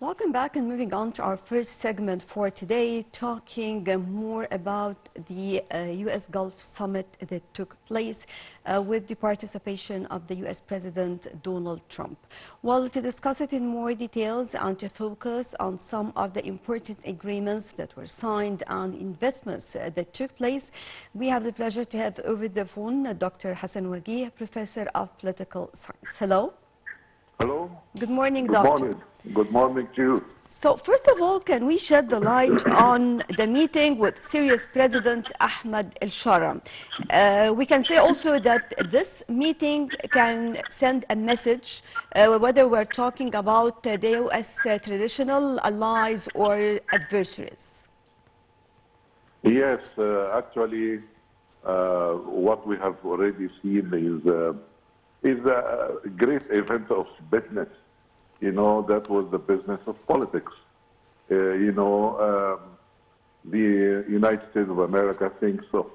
Welcome back, and moving on to our first segment for today, talking more about the U.S. Gulf Summit that took place with the participation of the U.S. President Donald Trump. Well, to discuss it in more details and to focus on some of the important agreements that were signed and investments that took place, we have the pleasure to have over the phone Dr. Hassan Wagih, Professor of Political Science. Hello. Hello. Good morning, Good Doctor. morning. Good morning to you. So first of all, can we shed the light on the meeting with Syria's President Ahmed al-Shara? We can say also that this meeting can send a message, whether we're talking about the U.S. Traditional allies or adversaries. Yes, actually, what we have already seen is a great event of business. You know, that was the business of politics. The United States of America thinks of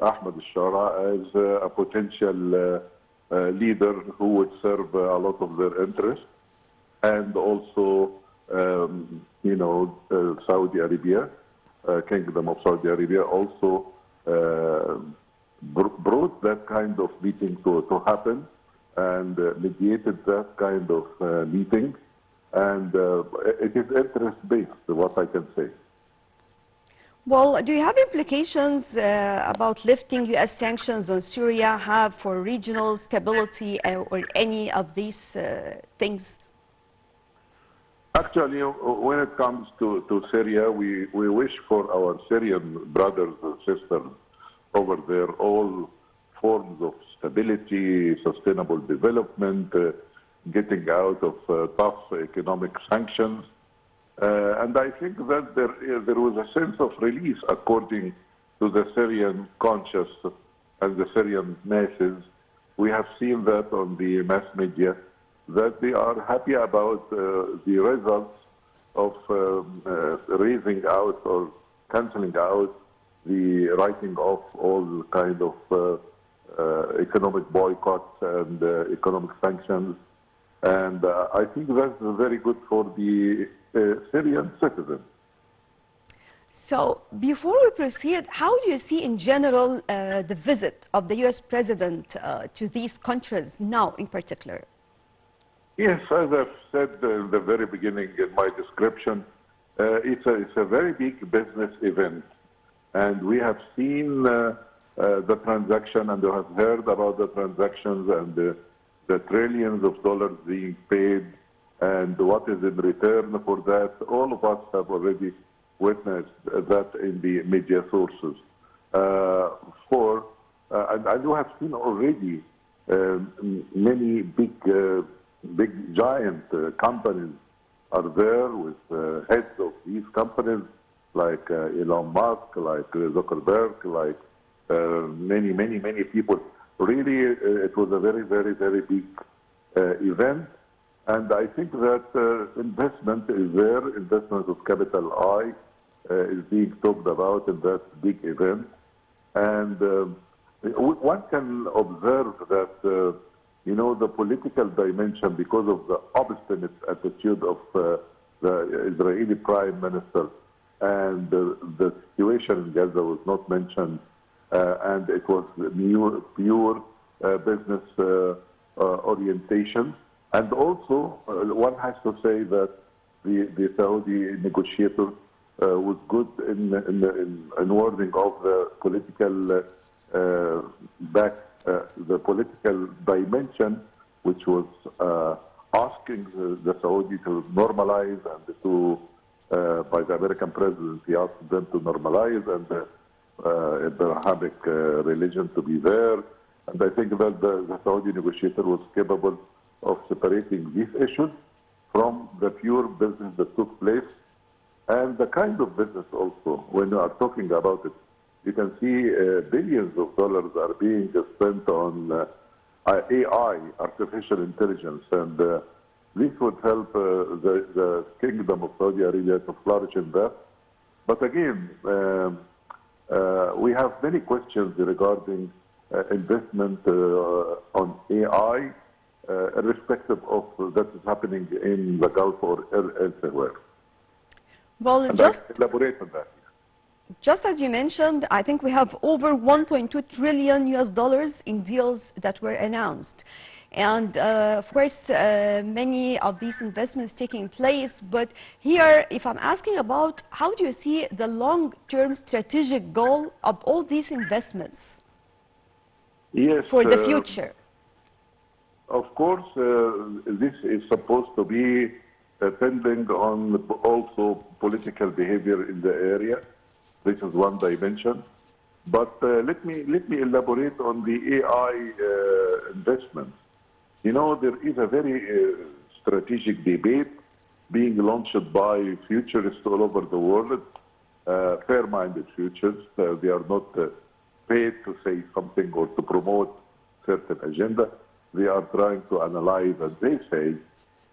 Ahmed al-Shara as a potential leader who would serve a lot of their interests, and also, Saudi Arabia, Kingdom of Saudi Arabia, also brought that kind of meeting to happen and mediated that kind of meeting, and it is interest-based, what I can say. Well, do you have implications about lifting U.S. sanctions on Syria have for regional stability or any of these things? Actually, when it comes to Syria, we wish for our Syrian brothers and sisters over there all forms of stability, sustainable development, getting out of tough economic sanctions. And I think that there was a sense of release according to the Syrian conscience and the Syrian masses. We have seen that on the mass media, that they are happy about the results of raising out or canceling out the writing off all kind of economic boycotts and economic sanctions. And I think that's very good for the Syrian citizens. So before we proceed, how do you see in general the visit of the U.S. President to these countries now in particular? Yes, as I've said in the very beginning in my description, it's a very big business event. And we have seen the transaction, and we have heard about the transactions and the trillions of dollars being paid and what is in return for that. All of us have already witnessed that in the media sources. And we have seen already many big giant companies are there with heads of these companies like Elon Musk, like Zuckerberg, like many people. Really, it was a very, very, very big event. And I think that investment is there, investment of capital I is being talked about in that big event. And one can observe that, the political dimension, because of the obstinate attitude of the Israeli Prime Minister, and the situation in Gaza was not mentioned, and it was pure business orientation. And also, one has to say that the Saudi negotiator was good in wording of the political the political dimension, which was asking the Saudi to normalize and to by the American president, he asked them to normalize and the Abrahamic religion to be there. And I think that the Saudi negotiator was capable of separating these issues from the pure business that took place and the kind of business also. When you are talking about it, you can see billions of dollars are being spent on AI, artificial intelligence, and this would help the Kingdom of Saudi Arabia to flourish in that. But again, we have many questions regarding investment on AI irrespective of that is happening in the Gulf or elsewhere. Well, And just I elaborate on that. Just as you mentioned, I think we have over 1.2 trillion US dollars in deals that were announced. And of course, many of these investments taking place. But here, if I'm asking about how do you see the long-term strategic goal of all these investments Yes, for the future? Of course, this is supposed to be depending on also political behavior in the area. This is one dimension. But let me elaborate on the AI investments. You know, there is a very strategic debate being launched by futurists all over the world, fair-minded futurists. They are not paid to say something or to promote certain agenda. They are trying to analyze, and they say,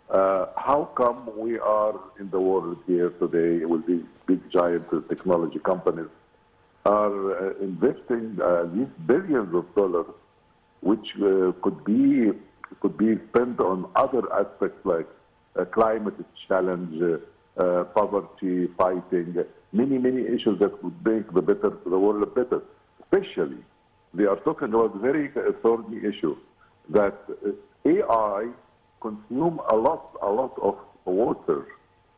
how come we are in the world here today with these big giant technology companies are investing these billions of dollars, which could be spent on other aspects like climate challenge, poverty fighting, many issues that would make the world better. Especially, they are talking about very thorny issue that AI consume a lot of water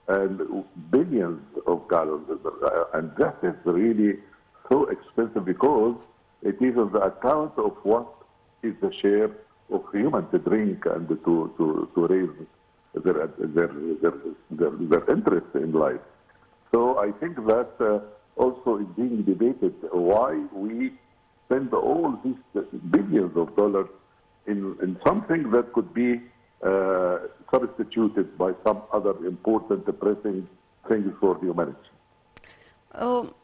and billions of gallons, and that is really so expensive because it is on the account of what is the share of human to drink and to raise their interest in life. So I think that also is being debated why we spend all these billions of dollars in something that could be substituted by some other important pressing things for humanity.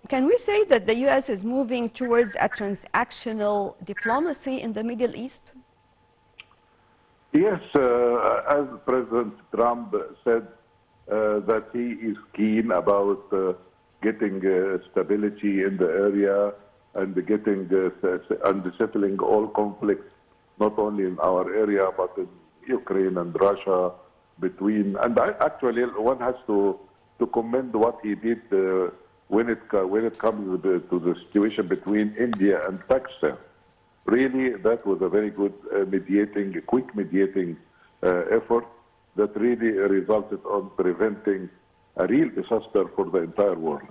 Can we say that the U.S. is moving towards a transactional diplomacy in the Middle East? Yes, as President Trump said that he is keen about getting stability in the area and getting and settling all conflicts, not only in our area but in Ukraine and Russia between. And actually, one has to commend what he did when it comes to the situation between India and Pakistan. Really, that was a very good quick mediating effort that really resulted on preventing a real disaster for the entire world.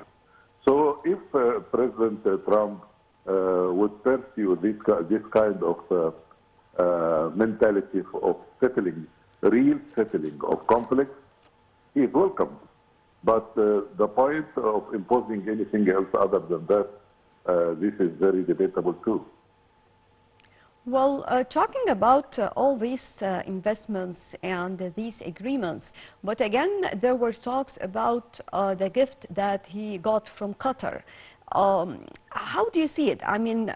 So if President Trump would pursue this kind of mentality of real settling of conflicts, he is welcome. But the point of imposing anything else other than that, this is very debatable too. Well, talking about all these investments and these agreements, but again, there were talks about the gift that he got from Qatar. How do you see it? I mean,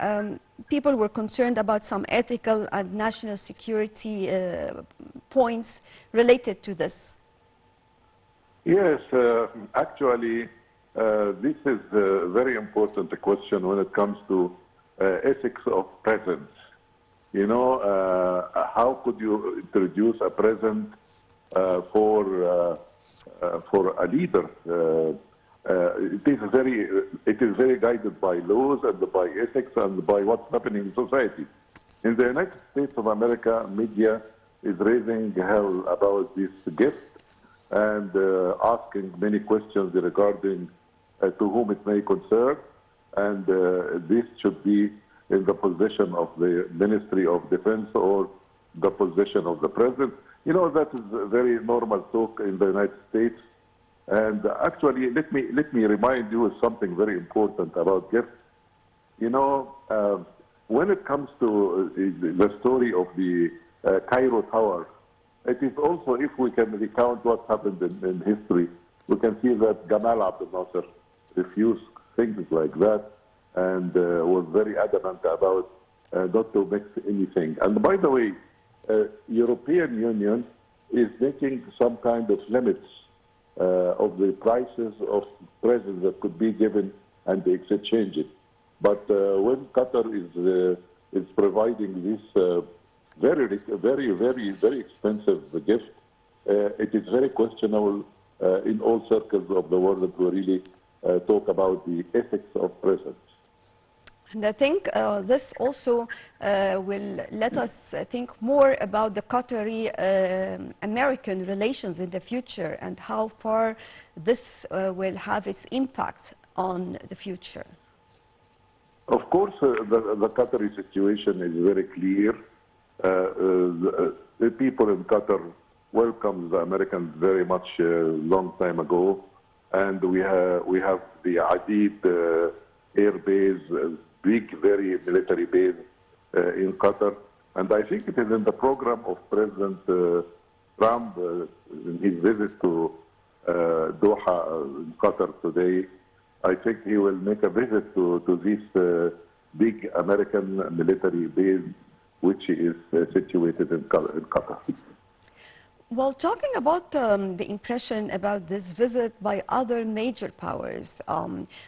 people were concerned about some ethical and national security points related to this. Yes, actually, this is a very important question when it comes to ethics of presence. You know, how could you introduce a present for a leader? It is very guided by laws and by ethics and by what's happening in society. In the United States of America, media is raising hell about this gift and asking many questions regarding to whom it may concern, and this should be in the possession of the Ministry of Defense or the possession of the President. You know, that is a very normal talk in the United States. And actually, let me remind you of something very important about gifts. You know, when it comes to the story of the Cairo Tower, it is also, if we can recount what happened in history, we can see that Gamal Abdel Nasser refused things like that and was very adamant about not to mix anything. And by the way, European Union is making some kind of limits of the prices of presents that could be given and they exchange it. But when Qatar is providing very expensive gift. It is very questionable in all circles of the world to really talk about the ethics of presents. And I think this also will let us think more about the Qatari-American relations in the future and how far this will have its impact on the future. Of course, the Qatari situation is very clear. The people in Qatar welcomed the Americans very much long time ago, and we have the Adid air base, big, very military base in Qatar. And I think it is in the program of President Trump, in his visit to Doha, in Qatar today. I think he will make a visit to this big American military base, which is situated in Qatar. Well, talking about the impression about this visit by other major powers,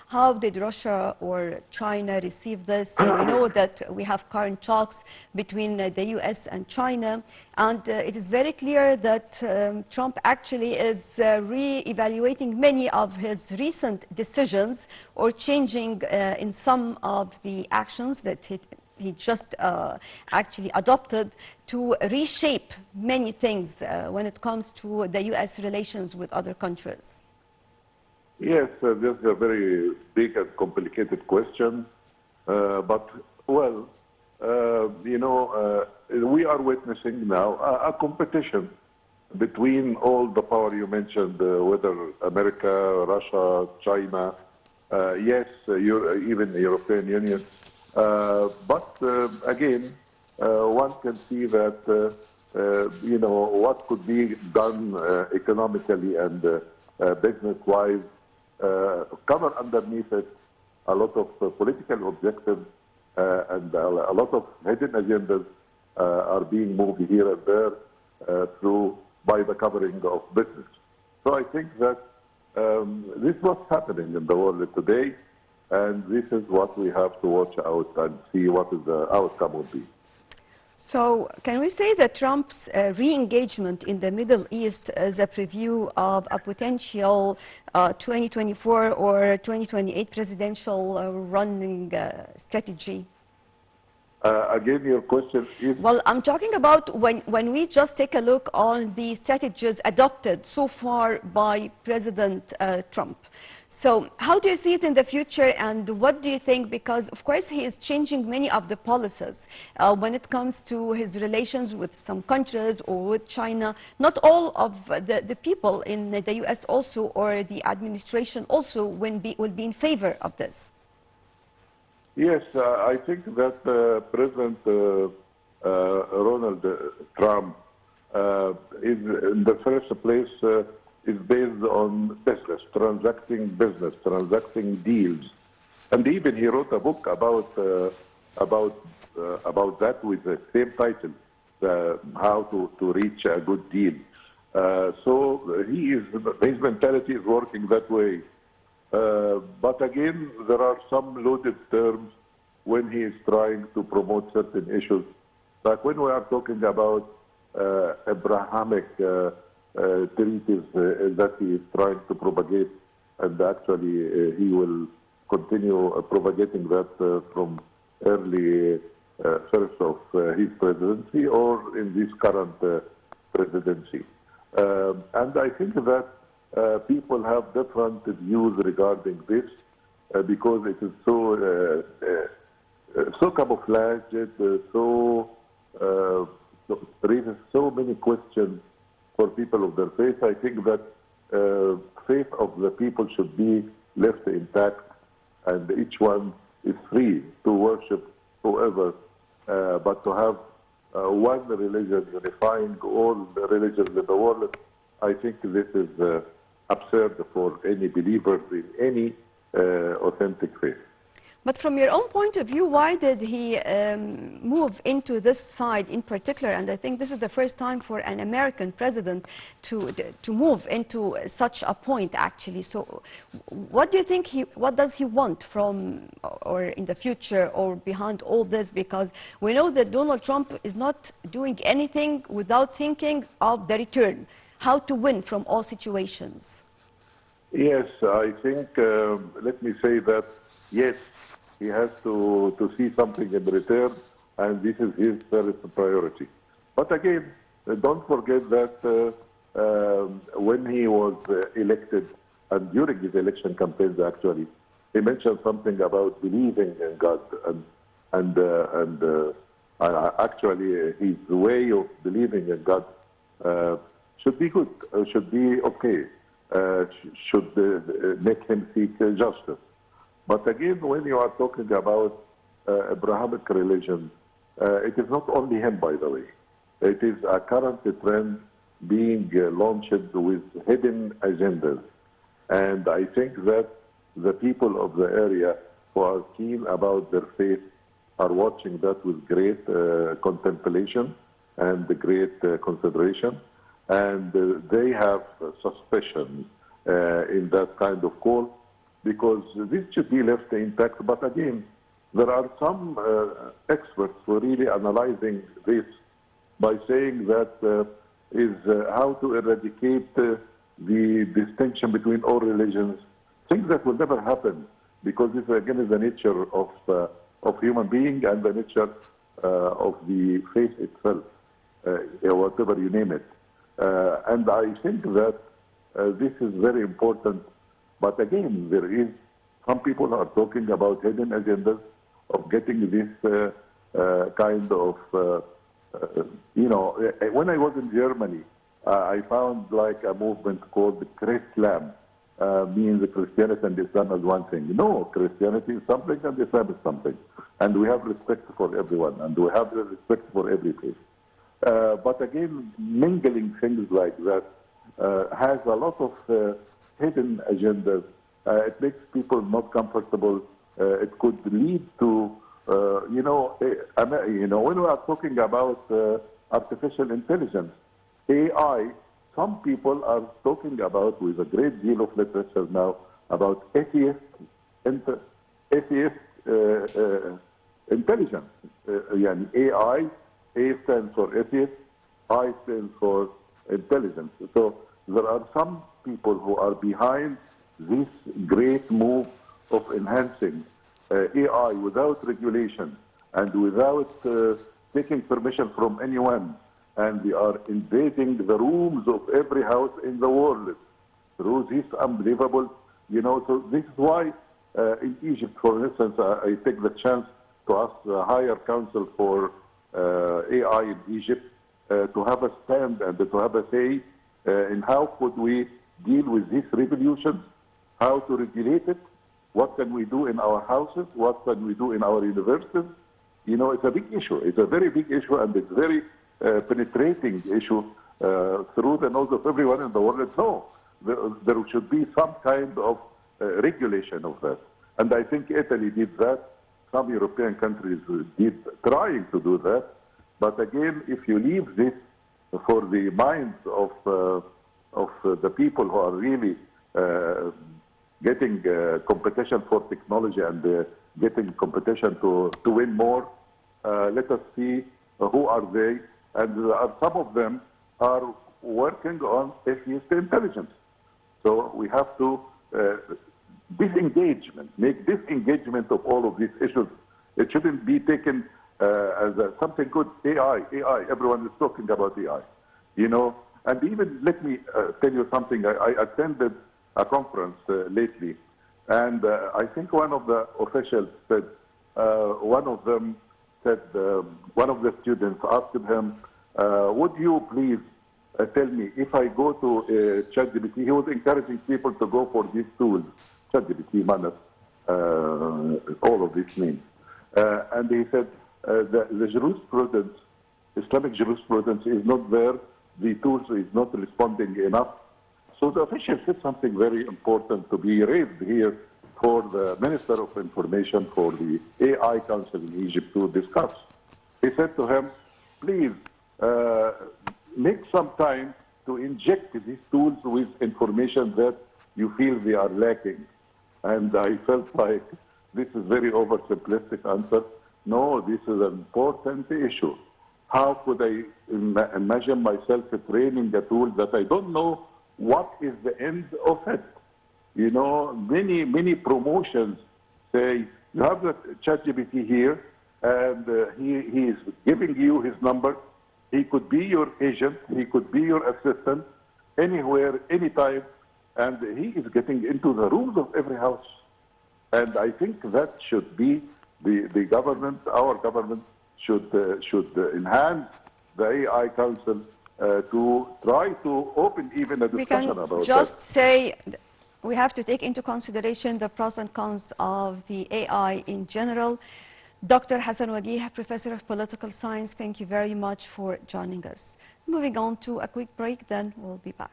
how did Russia or China receive this? We know that we have current talks between the U.S. and China, and it is very clear that Trump actually is re-evaluating many of his recent decisions or changing in some of the actions that he just actually adopted to reshape many things when it comes to the U.S. relations with other countries. Yes, this is a very big and complicated question. But, well, you know, we are witnessing now a competition between all the power you mentioned, whether America, Russia, China, yes, even the European Union. But again, one can see that, you know, what could be done economically and business-wise, cover underneath it a lot of political objectives and a lot of hidden agendas are being moved here and there by the covering of business. So I think that this is what's happening in the world today. And this is what we have to watch out and see what is the outcome will be. So can we say that Trump's re-engagement in the Middle East is a preview of a potential 2024 or 2028 presidential running strategy? Again, your question is... Well, I'm talking about when we just take a look on the strategies adopted so far by President Trump. So how do you see it in the future, and what do you think? Because, of course, he is changing many of the policies when it comes to his relations with some countries or with China. Not all of the people in the U.S. also, or the administration also, will be in favor of this. Yes, I think that President Donald Trump is in the first place is based on business, transacting deals, and even he wrote a book about that with the same title, how to reach a good deal. So his mentality is working that way. But again, there are some loaded terms when he is trying to promote certain issues. Like when we are talking about Abrahamic treaties that he is trying to propagate, and actually he will continue propagating that from early first of his presidency or in this current presidency. And I think that people have different views regarding this because it is so camouflaged, raises so many questions for people of their faith. I think that faith of the people should be left intact, and each one is free to worship whoever, but to have one religion unifying all the religions in the world, I think this is absurd for any believer in any authentic faith. But from your own point of view, why did he move into this side in particular? And I think this is the first time for an American president to move into such a point, actually. So what do you think what does he want from, or in the future, or behind all this? Because we know that Donald Trump is not doing anything without thinking of the return, how to win from all situations. Yes, I think, let me say that, yes, he has to see something in return, and this is his first priority. But again, don't forget that when he was elected, and during his election campaigns actually, he mentioned something about believing in God, and actually his way of believing in God should be good, should be okay, should make him seek justice. But again, when you are talking about Abrahamic religion, it is not only him, by the way. It is a current trend being launched with hidden agendas. And I think that the people of the area who are keen about their faith are watching that with great contemplation and great consideration. And they have suspicion in that kind of call, because this should be left intact. But again, there are some experts who are really analyzing this by saying that is how to eradicate the distinction between all religions, things that will never happen, because this again is the nature of human being and the nature of the faith itself, whatever you name it. And I think that this is very important. But again, there is, some people are talking about hidden agendas of getting this kind of, you know, when I was in Germany, I found like a movement called Chrislam, means Christianity and Islam as one thing. No, Christianity is something and Islam is something. And we have respect for everyone, and we have respect for every faith. But again, mingling things like that has a lot of hidden agendas. It makes people not comfortable. It could lead to, you know, when we are talking about artificial intelligence, AI, some people are talking about, with a great deal of literature now, about atheist intelligence. AI, A stands for atheist, I stands for intelligence. So there are some people who are behind this great move of enhancing AI without regulation and without taking permission from anyone. And they are invading the rooms of every house in the world through this unbelievable, you know. So this is why in Egypt, for instance, I take the chance to ask the Higher Council for AI in Egypt to have a stand and to have a say in how could we deal with this revolution, how to regulate it, what can we do in our houses, what can we do in our universities. You know, it's a big issue. It's a very big issue, and it's very penetrating issue through the nose of everyone in the world. No, there should be some kind of regulation of that. And I think Italy did that. Some European countries did trying to do that. But again, if you leave this for the minds of the people who are really getting competition for technology and getting competition to win more, let us see who are they. And some of them are working on atheist intelligence. So we have to make disengagement of all of these issues. It shouldn't be taken as something good. AI, everyone is talking about AI, you know. And even, let me tell you something. I attended a conference lately, and I think one of the officials said, one of them said, one of the students asked him, would you please tell me, if I go to ChatGPT, he was encouraging people to go for these tools, ChatGPT, Manas, all of these names. And he said, the jurisprudence, Islamic jurisprudence is not there, the tools is not responding enough. So the official said something very important to be raised here for the Minister of Information for the AI Council in Egypt to discuss. He said to him, please make some time to inject these tools with information that you feel they are lacking. And I felt like this is very oversimplistic answer. No, this is an important issue. How could I imagine myself training a tool that I don't know what is the end of it? You know, many promotions say, you have the ChatGPT here, and he is giving you his number. He could be your agent, he could be your assistant, anywhere, anytime, and he is getting into the rooms of every house. And I think that should be the government, our government should enhance the AI Council to try to open even a discussion about that. We can just say we have to take into consideration the pros and cons of the AI in general. Dr. Hassan Wagih, Professor of Political Science, thank you very much for joining us. Moving on to a quick break, then we'll be back.